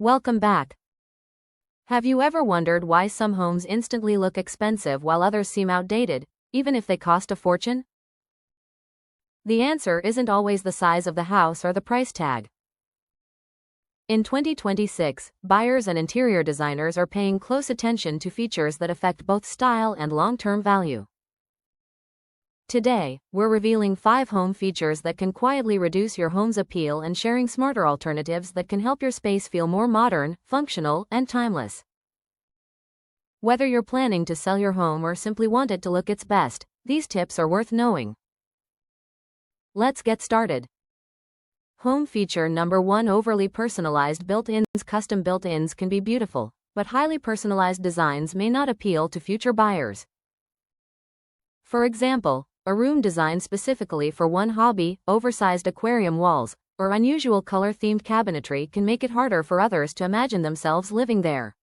Welcome back. Have you ever wondered why some homes instantly look expensive while others seem outdated, even if they cost a fortune? The answer isn't always the size of the house or the price tag. In 2026, buyers and interior designers are paying close attention to features that affect both style and long-term value. Today, we're revealing 5 home features that can quietly reduce your home's appeal and sharing smarter alternatives that can help your space feel more modern, functional, and timeless. Whether you're planning to sell your home or simply want it to look its best, these tips are worth knowing. Let's get started. Home feature number 1: overly personalized built-ins. Custom built-ins can be beautiful, but highly personalized designs may not appeal to future buyers. For example, a room designed specifically for one hobby, oversized aquarium walls, or unusual color-themed cabinetry can make it harder for others to imagine themselves living there.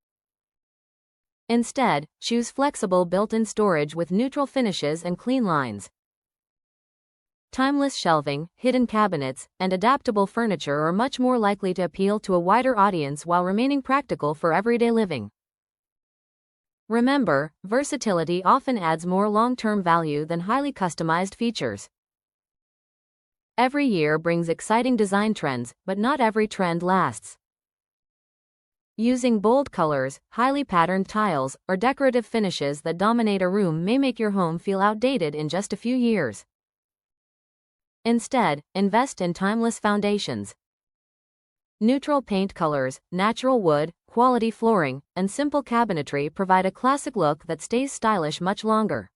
Instead, choose flexible built-in storage with neutral finishes and clean lines. Timeless shelving, hidden cabinets, and adaptable furniture are much more likely to appeal to a wider audience while remaining practical for everyday living. Remember, versatility often adds more long-term value than highly customized features. Every year brings exciting design trends, but not every trend lasts. Using bold colors, highly patterned tiles, or decorative finishes that dominate a room may make your home feel outdated in just a few years. Instead, invest in timeless foundations. Neutral paint colors, natural wood, quality flooring, and simple cabinetry provide a classic look that stays stylish much longer.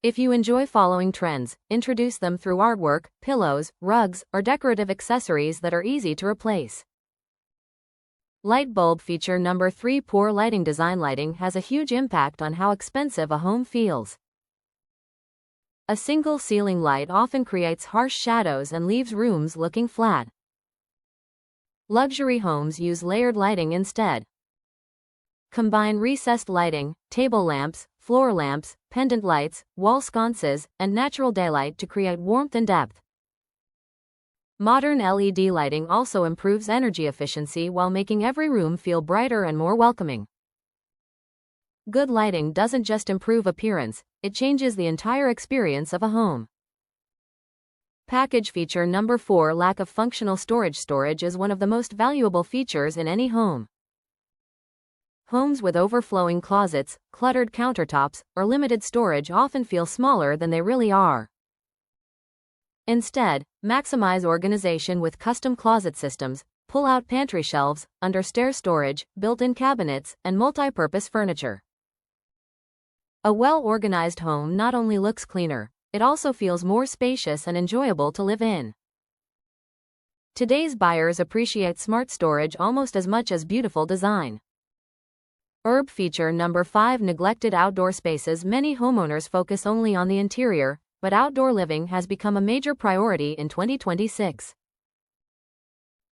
If you enjoy following trends, introduce them through artwork, pillows, rugs, or decorative accessories that are easy to replace. Light bulb feature number 3: poor lighting. Design lighting has a huge impact on how expensive a home feels. A single ceiling light often creates harsh shadows and leaves rooms looking flat. Luxury homes use layered lighting instead. Combine recessed lighting, table lamps, floor lamps, pendant lights, wall sconces, and natural daylight to create warmth and depth. Modern LED lighting also improves energy efficiency while making every room feel brighter and more welcoming. Good lighting doesn't just improve appearance, it changes the entire experience of a home. Package feature number 4: lack of functional storage. Storage is one of the most valuable features in any home. Homes with overflowing closets, cluttered countertops, or limited storage often feel smaller than they really are. Instead, maximize organization with custom closet systems, pull-out pantry shelves, under-stair storage, built-in cabinets, and multi-purpose furniture. A well-organized home not only looks cleaner, it also feels more spacious and enjoyable to live in. Today's buyers appreciate smart storage almost as much as beautiful design. Herb feature number 5: neglected outdoor spaces. Many homeowners focus only on the interior, but outdoor living has become a major priority in 2026.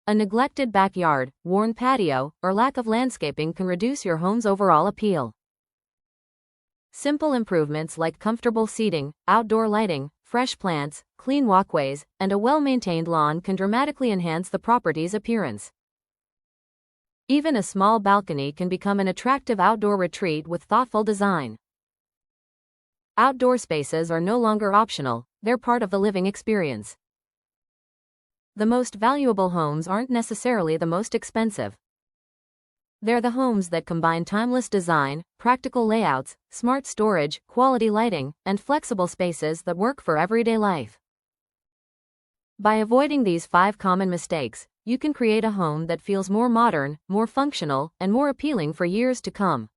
A neglected backyard, worn patio, or lack of landscaping can reduce your home's overall appeal. Simple improvements like comfortable seating, outdoor lighting, fresh plants, clean walkways, and a well-maintained lawn can dramatically enhance the property's appearance. Even a small balcony can become an attractive outdoor retreat with thoughtful design. Outdoor spaces are no longer optional, they're part of the living experience. The most valuable homes aren't necessarily the most expensive. They're the homes that combine timeless design, practical layouts, smart storage, quality lighting, and flexible spaces that work for everyday life. By avoiding these 5 common mistakes, you can create a home that feels more modern, more functional, and more appealing for years to come.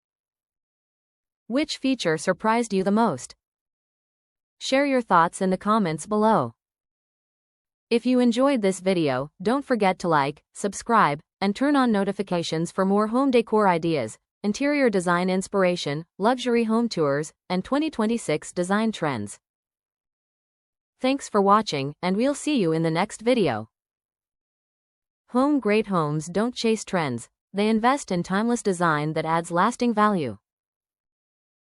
Which feature surprised you the most? Share your thoughts in the comments below. If you enjoyed this video, don't forget to like, subscribe, and turn on notifications for more home decor ideas, interior design inspiration, luxury home tours, and 2026 design trends. Thanks for watching, and we'll see you in the next video. Great homes don't chase trends, they invest in timeless design that adds lasting value.